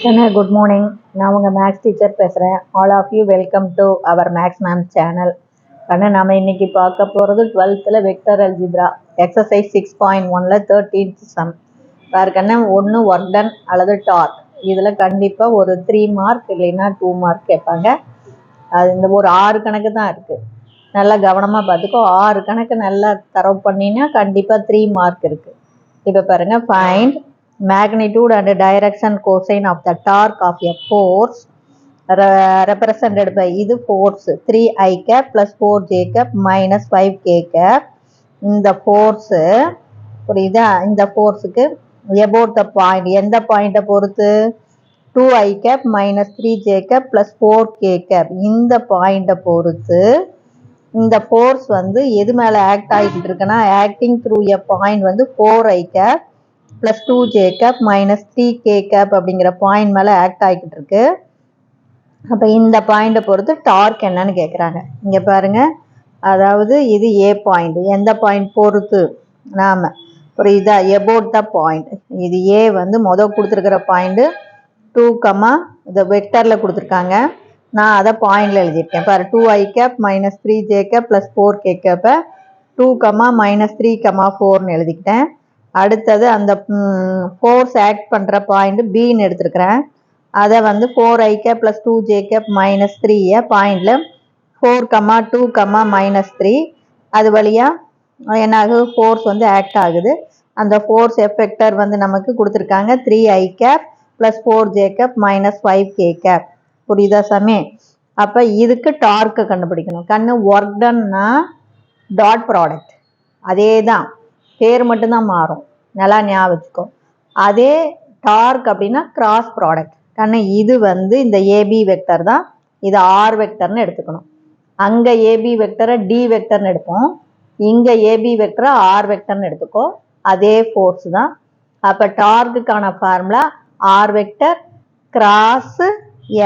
Good morning. நான் உங்கள் maths teacher பேசுகிறேன். All of you welcome to our maths ma'am channel. நம்ம இன்னைக்கு பார்க்க போகிறது 12th vector algebra exercise 6.1 13th sum. பாருக்கண்ணா, ஒன்று ஒர்க் டன் அல்லது டார்க். இதில் கண்டிப்பாக ஒரு 3 மார்க் இல்லைன்னா 2 மார்க் கேட்பாங்க. அது இந்த ஒரு 6 கணக்கு தான் இருக்குது. நல்லா கவனமாக பார்த்துக்கோ. 6 கணக்கு நல்லா தரவு பண்ணினா கண்டிப்பாக 3 மார்க் இருக்குது. இப்போ பாருங்கள், find magnitude and direction cosine of the torque of a force represented by இது force 3i cap plus 4j cap minus 5k cap. இந்த force புரியுதா? இந்த forceக்கு about the point, எந்த பாயிண்ட்டை பொறுத்து? 2i cap minus 3j cap plus 4k cap. இந்த பாயிண்ட்டை பொறுத்து இந்த force வந்து எது மேலே ஆக்ட் ஆகிட்டு இருக்குன்னா, ஆக்டிங் த்ரூ எ பாயிண்ட் வந்து 4i cap plus 2j cap minus 3k cap அப்படிங்கிற பாயிண்ட் மேலே ஆக்ட் ஆகிக்கிட்டு இருக்கு. அப்போ இந்த பாயிண்ட்டை பொறுத்து டார்க் என்னன்னு கேட்குறாங்க. இங்கே பாருங்கள், அதாவது இது ஏ பாயிண்ட். எந்த பாயிண்ட் பொறுத்து? நாம் புரியுதா? About the point. இது ஏ வந்து கொடுத்துருக்கிற பாயிண்ட்டு 2, இதை வெக்டரில் கொடுத்துருக்காங்க. நான் அதை பாயிண்டில் எழுதியிருக்கேன். பாரு, 2i cap minus 3j cap plus 4k cap 2, minus 3, 4ன்னு எழுதிக்கிட்டேன். அடுத்தது அந்த ஃபோர்ஸ் ஆக்ட் பண்ணுற பாயிண்ட் பின்னு எடுத்துருக்கிறேன். அதை வந்து 4i cap plus 2j cap minus 3 பாயிண்டில் 4, 2, மைனஸ் 3 அது வழியாக என்ன ஆகுது? ஃபோர்ஸ் வந்து ஆக்ட் ஆகுது. அந்த ஃபோர்ஸ் எஃபெக்டர் வந்து நமக்கு கொடுத்துருக்காங்க 3i cap plus 4j cap minus 5k cap. புரியுதா சாமி? அப்போ இதுக்கு டார்க்கு கண்டுபிடிக்கணும். ஒர்க் டன்னா டாட் ப்ராடக்ட் அதே தான், பேர் மட்டும்தான் மாறும். நல்லா ஞாபகம் வச்சுக்கோ. அதே டார்க் அப்படின்னா கிராஸ் ப்ராடக்ட். இது வந்து இந்த ஏபி வெக்டர் தான், இது ஆர் வெக்டர்னு எடுத்துக்கணும். அங்கே ஏபி வெக்டரை டி வெக்டர்னு எடுப்போம், இங்கே ஏபி வெக்டரை ஆர் வெக்டர்னு எடுத்துக்கோ. அதே ஃபோர்ஸ் தான். அப்போ டார்க்குக்கான formula R vector cross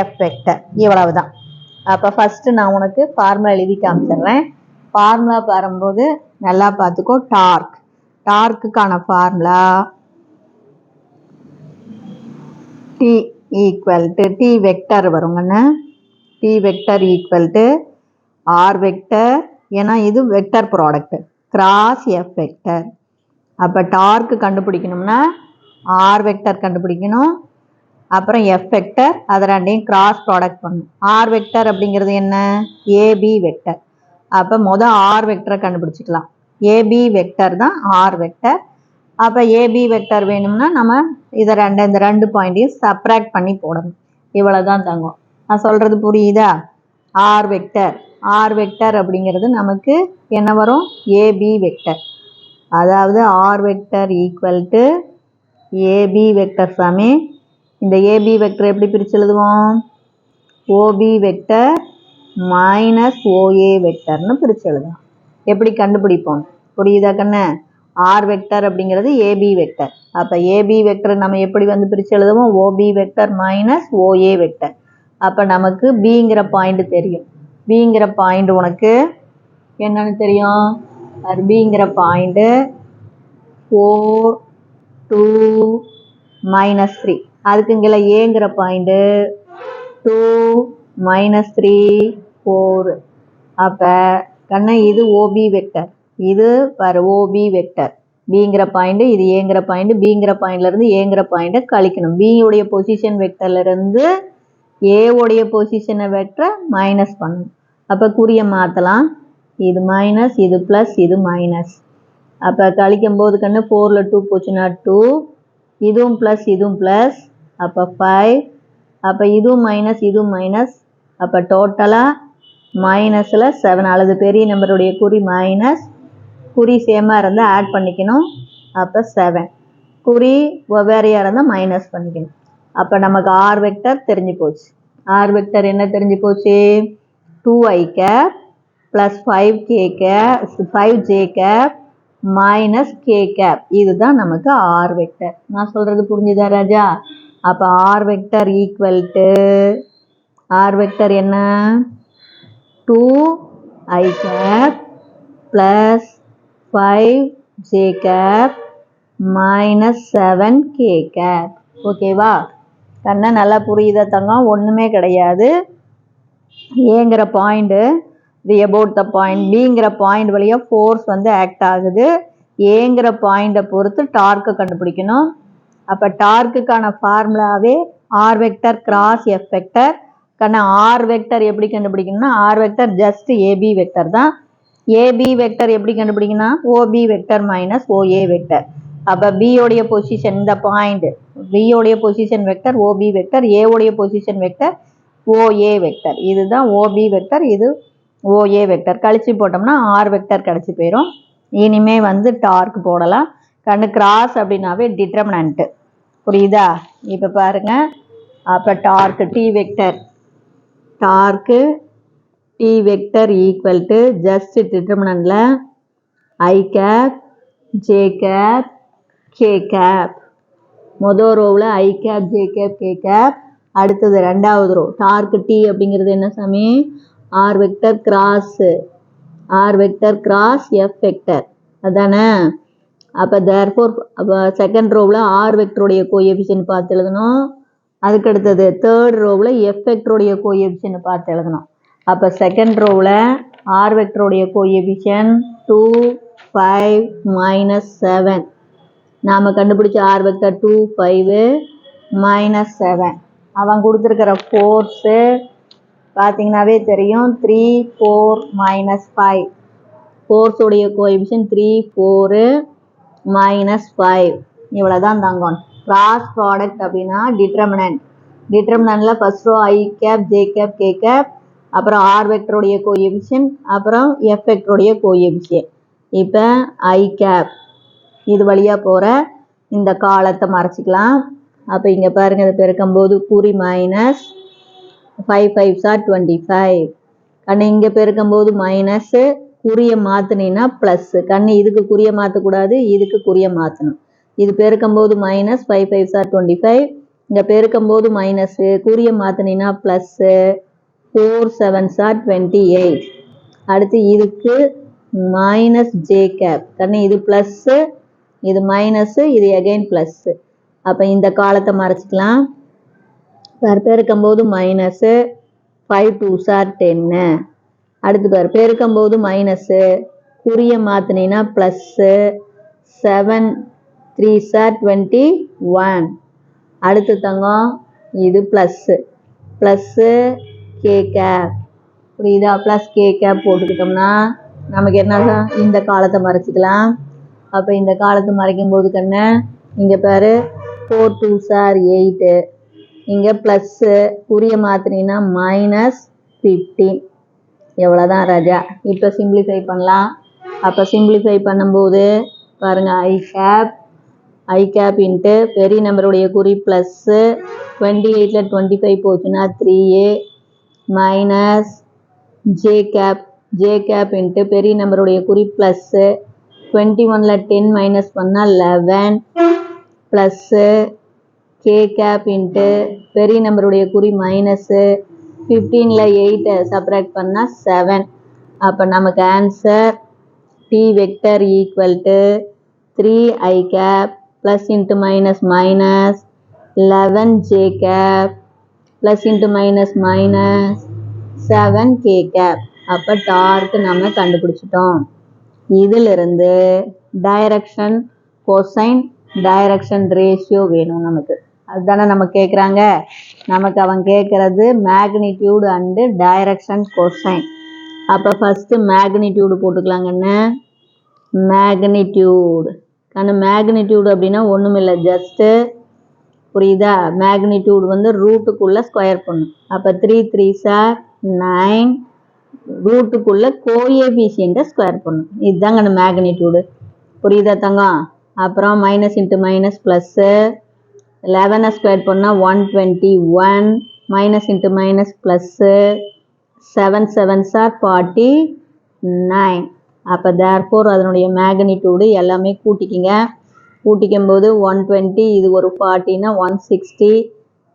F vector, இவ்வளவு தான். அப்போ ஃபஸ்ட்டு நான் உனக்கு ஃபார்முலா எழுதி காமிச்சிடுறேன். ஃபார்முலா வரும்போது நல்லா பார்த்துக்கோ. டார்க்குக்கான formula T equal to T vector வருங்கண்ணா. T vector equal to R vector, ஏன்னா இது vector product, cross F vector. அப்போ டார்க்கு கண்டுபிடிக்கணும்னா ஆர் வெக்டர் கண்டுபிடிக்கணும், அப்புறம் எஃப் வெக்டர், அதை ரெண்டையும் கிராஸ் ப்ராடக்ட் பண்ணணும். ஆர் வெக்டர் அப்படிங்கிறது என்ன? AB vector. அப்போ ஆர் வெக்டரை கண்டுபிடிச்சிக்கலாம். ஏபி வெக்டர் தான் ஆர் வெக்டர். அப்போ ஏபி வெக்டர் வேணும்னா நம்ம இதை இந்த ரெண்டு பாயிண்ட்டையும் சப்ராக்ட் பண்ணி போடணும். இவ்வளோதான் தங்கும். நான் சொல்கிறது புரியுதா? ஆர் வெக்டர் அப்படிங்கிறது நமக்கு என்ன வரும்? AB vector. அதாவது R vector equal to AB vector சாமி. இந்த ஏபி வெக்டர் எப்படி பிரித்து எழுதுவோம்? ஓபி வெக்டர் மைனஸ் ஓஏ வெக்டர்னு பிரித்து எழுதுவோம். எப்படி கண்டுபிடிப்போம்? புரியுதா கண்ணு? ஆர் வெக்டர் அப்படிங்கிறது ஏபி வெக்டர். அப்போ ஏபி வெக்டர் நம்ம எப்படி வந்து பிரித்து எழுதுவோம்? OB vector minus OA vector. அப்போ நமக்கு பிங்கிற பாயிண்ட் தெரியும். பிங்கிற பாயிண்ட் உனக்கு என்னன்னு தெரியும்? பிங்கிற பாயிண்ட்டு 4, 2, மைனஸ் 3. அதுக்கு இங்கே ஏங்கிற பாயிண்ட்டு 2, மைனஸ் 3, 4. அப்போ கண்ணு இது ஓபி வெக்டர், இது பாரு ஓபி வெக்டர். பிங்கிற பாயிண்ட், இது ஏங்கிற பாயிண்ட். பிங்கிற பாயிண்ட்லேருந்து ஏங்கிற பாயிண்ட்டை கழிக்கணும். பியுடைய பொசிஷன் வெக்டர்லேருந்து ஏவுடைய பொசிஷனை வெக்டரை மைனஸ் பண்ணணும். அப்போ குறிய மாற்றலாம். இது மைனஸ், இது ப்ளஸ், இது மைனஸ். அப்போ கழிக்கும் போது கண்ணு 4ல் 2 போச்சுன்னா 2, இதுவும் ப்ளஸ், இதுவும் ப்ளஸ், அப்போ 5. அப்போ இதுவும் மைனஸ், இதுவும் மைனஸ். அப்போ டோட்டலாக மைனஸில் 7. அல்லது பெரிய நம்பருடைய குறி மைனஸ், குறி சேமாக இருந்தால் ஆட் பண்ணிக்கணும். அப்போ 7. குறி வெவ்வேறையாக இருந்தால் மைனஸ் பண்ணிக்கணும். அப்போ நமக்கு ஆர் வெக்டர் தெரிஞ்சு போச்சு. ஆர் வெக்டர் என்ன தெரிஞ்சு போச்சு? 2i cap plus 5j cap minus k cap. இதுதான் நமக்கு ஆர் வெக்டர். நான் சொல்கிறது புரிஞ்சுதா ராஜா? அப்போ R vector equal to R vector என்ன? 2i cap plus 5j cap minus 7k cap. ஓகேவா? கண்ணா நல்லா புரியுதா தங்கம்? ஒன்றுமே கிடையாது. ஏங்கிற point the about the point, பிங்கிற பாயிண்ட் வழியாக ஃபோர்ஸ் வந்து ஆக்ட் ஆகுது. ஏங்கிற பாயிண்டை பொறுத்து டார்க்கு கண்டுபிடிக்கணும். அப்போ டார்க்குக்கான ஃபார்முலாவே R vector cross F vector. கண்ணா ஆர் வெக்டர் எப்படி கண்டுபிடிக்கணும்னா R vector just AB vector தான். ஏபி வெக்டர் எப்படி கண்டுபிடிக்கணும்னா OB vector minus OA vector. அப்போ பியோடைய பொசிஷன் இந்த பாயிண்ட், பியோடைய பொசிஷன் வெக்டர் ஓபி வெக்டர், ஏவுடைய பொசிஷன் வெக்டர் ஓஏ வெக்டர். இதுதான் ஓபி வெக்டர், இது ஓஏ வெக்டர். கழிச்சு போட்டோம்னா ஆர் வெக்டர் கிடச்சி போயிடும். இனிமே வந்து டார்க் போடலாம். கண்ணு கிராஸ் அப்படின்னாவே டிட்டர்மினன்ட்டு, புரியுதா? இப்போ பாருங்க, அப்போ torque T vector, torque T vector equal to just டிட்டர்மினன்ட்ல I cap J cap K cap. மொதல் ரோவில் I cap J cap K cap. அடுத்தது ரெண்டாவது ரோ டார்க்கு டி அப்படிங்கிறது என்ன சாமி? R vector cross, R vector cross F vector, அதானே? அப்போ தேர்ஃபோர் அப்போ செகண்ட் ரோவில் ஆர் வெக்டருடைய கோஎஃபிஷியன்ட் பார்த்து எழுதணும். அதுக்கு அடுத்தது தேர்ட் ரோவில் எஃப் வெக்டருடைய கோஎஃபிஷியன்ட் பார்த்து எழுதணும். அப்போ செகண்ட் ரோவில் ஆர் வெக்டருடைய கோஎஃபிஷியன்ட் 2, 5, -7. நாம் கண்டுபிடிச்ச ஆர் வெக்டர் 2, 5, -7. அவன் கொடுத்துருக்கிற ஃபோர்ஸு பார்த்தீங்கன்னாவே தெரியும் 3, 4, -5. ஃபோர்ஸுடைய கோஎஃபிஷியன்ட் 3, 4, -5. இவ்வளோ தான் தங்கம். கிராஸ் ப்ராடக்ட் அப்படின்னா டிட்டர்மினன்ட். டிட்டர்மினன்ட்ல first row I cap J cap K cap, அப்புறம் ஆர் வெக்டருடைய கோஎஃபிஷியன்ட், அப்புறம் எஃப் வெக்டருடைய கோஎஃபிஷியன்ட். இப்போ ஐ கேப் இது வழியாக போகிற இந்த காலத்தை மறைச்சிக்கலாம். அப்போ இங்கே பாருங்கள், இது பெருக்கும்போது குறி மைனஸ் 5 5s are 25. கண்ணு இங்கே பெருக்கும்போது மைனஸு, குறியை மாற்றினீங்கன்னா ப்ளஸ்ஸு. கண்ணு இதுக்கு குறியை மாற்றக்கூடாது, இதுக்கு குறியை மாற்றணும். இது பெருக்கும்போது மைனஸ் 5 5s are 25. இங்கே பெருக்கும்போது மைனஸு, குறியை மாற்றினீங்கன்னா ப்ளஸ்ஸு 4 7s are 28. அடுத்து இதுக்கு மைனஸ் ஜே கேப். கண்ணு இது ப்ளஸ்ஸு, இது மைனஸு, இது எகைன் ப்ளஸ்ஸு. அப்போ இந்த காலத்தை மறைச்சிக்கலாம். பெருக்கும்போது மைனஸு 5 2s are 10. அடுத்து பெருக்கும்போது மைனஸு, குறியை மாற்றினீங்கன்னா ப்ளஸ்ஸு 7 3s are 21. அடுத்து தங்கம் இது ப்ளஸ்ஸு, ப்ளஸ்ஸு கே கேப், புரியுதா? ப்ளஸ் கே கேப் போட்டுக்கிட்டோம்னா நமக்கு என்ன, இந்த காலத்தை மறைச்சிக்கலாம். அப்போ இந்த காலத்தை மறைக்கும்போது கண்ணு இங்கே பாரு 4 2s are 8. இங்கே ப்ளஸ்ஸு, குறியை மாற்றினீங்கன்னா -15. எவ்வளோதான் ராஜா. இப்போ சிம்பிளிஃபை பண்ணலாம். அப்போ சிம்பிளிஃபை பண்ணும்போது பாருங்கள், ஐ கேப் இன்ட்டு பெரிய நம்பருடைய குறி ப்ளஸ்ஸு 28ல் 25 போச்சுன்னா 3a minus j cap into பெரிய நம்பருடைய குறி ப்ளஸ்ஸு 21ல் 10 மைனஸ் பண்ணால் 11 ப்ளஸ்ஸு கே கேப் இன்ட்டு பெரிய நம்பருடைய குறி மைனஸு 15ல் 8 சப்ராக்ட் பண்ணால் 7. அப்போ நமக்கு answer T vector equal to 3i cap plus into minus minus 11 J cap plus into minus minus 7 K cap. அப்போ torque நம்ம கண்டுபிடிச்சிட்டோம். இதிலிருந்து டைரக்ஷன் கொசைன் டைரக்ஷன் ரேஷியோ வேணும் நமக்கு. அதுதானே நம்ம கேட்குறாங்க. நமக்கு அவன் கேட்குறது மேக்னிடியூடு அண்டு டைரக்ஷன் கொசைன். அப்போ ஃபஸ்ட்டு மேக்னிடியூடு போட்டுக்கலாங்கன்னு. மேக்னிடியூடு மேக்னிடியூடு அப்படின்னா ஒன்றும் இல்லை, ஜஸ்ட்டு, புரியுதா? மேக்னிடியூடு வந்து ரூட்டுக்குள்ளே ஸ்கொயர் பண்ணும். அப்போ 3 3s are 9, ரூட்டுக்குள்ளே கோஎஃபிஷியண்ட்டை ஸ்கொயர் பண்ணும். இதுதாங்க மேக்னிடியூடு, புரியுதா தங்கம்? அப்புறம் minus into minus plus 11 square பண்ணால் 121 minus into minus plus 7 7s are 49. அப்போ தேர்ஃபோர் அதனுடைய மேக்னிடியூடு எல்லாமே கூட்டிக்கிங்க. கூட்டிக்கும் போது 120, இது ஒரு 40னா 160,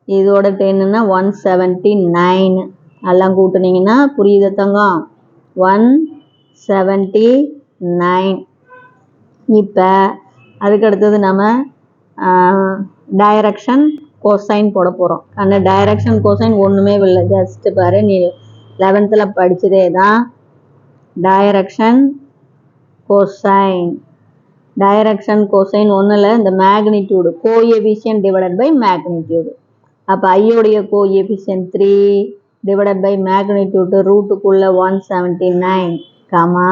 இதோட 10னா 179. எல்லாம் கூட்டுனீங்கன்னா புரியுது தங்கம் 179. இப்போ அதுக்கு அடுத்தது நம்ம டைரக்ஷன் கோசைன் போட போகிறோம். ஆனால் டைரக்ஷன் கோசைன் ஒன்றுமே இல்லை. ஜஸ்ட்டு பாரு, நீ 11th படித்ததே தான். Direction cosine. டைரக்ஷன் கோசைன் ஒன்றில் இந்த magnitude coefficient divided by magnitude. அப்போ ஐயோடைய கோஎஃபிஷியன்ட் 3 டிவைடட் பை மேக்னிடியூடு ரூட்டுக்குள்ள 179, கமா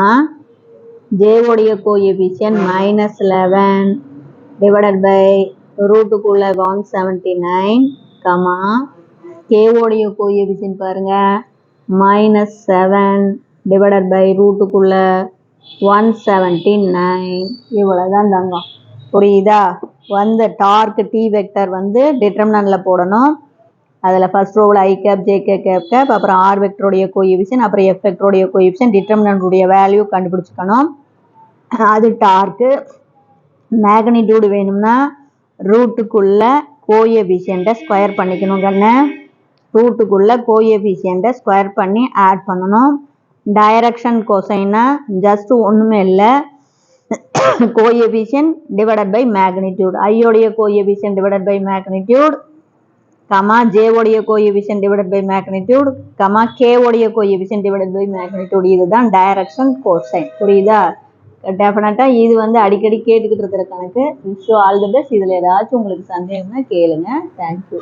ஜேவோடைய கோஎஃபிஷியன்ட் -11 டிவைடட் பை ரூட்டுக்குள்ள 179, கமா கேவோடைய கோஎஃபிஷியன்ட் பாருங்க -7 டிவைடட் பை ரூட்டுக்குள்ள 179. இவ்வளோதான் தங்கம். புரியுதா? வந்து டார்க் டி வெக்டர் வந்து டிட்டர்மினன்ட்ல போடணும். அதில் ஃபர்ஸ்ட் ரோவில் ஐ கேப் ஜே கேப் அப்புறம் ஆர் வெக்டருடைய கோஎஃபிஷியன்ட் அப்புறம் எஃப் வெக்டருடைய கோஎஃபிஷியன்ட் டிட்டர்மினன்ட்டுடைய வேல்யூ கண்டுபிடிச்சிக்கணும். அது டார்க்கு. மேக்னிடியூடு வேணும்னா ரூட்டுக்குள்ள கோஎஃபிஷியண்ட்டை ஸ்கொயர் பண்ணிக்கணும் கண்ணு. ரூட்டுக்குள்ள கோஎஃபிஷியண்ட்டை ஸ்கொயர் பண்ணி ஆட் பண்ணணும். டைரக்ஷன் கோசைனா ஜஸ்ட் ஒன்றுமே இல்லை, கோஎஃபிஷியன்ட் டிவைடட் பை மேக்னிடியூட். ஐயோடைய coefficient divided by magnitude, comma ஜேவோடைய coefficient divided by magnitude, comma கேவோடைய கோஎஃபிஷியன்ட் டிவைடட் பை மேக்னிடியூட். இதுதான் டைரக்ஷன் கோசைன். புரியுதா? டெஃபினட்டாக இது வந்து அடிக்கடி கேட்டுக்கிட்டு இருக்கிற கணக்கு. Wish you all the best. இதில் ஏதாச்சும் உங்களுக்கு சந்தேகம்னா கேளுங்க. தேங்க்யூ.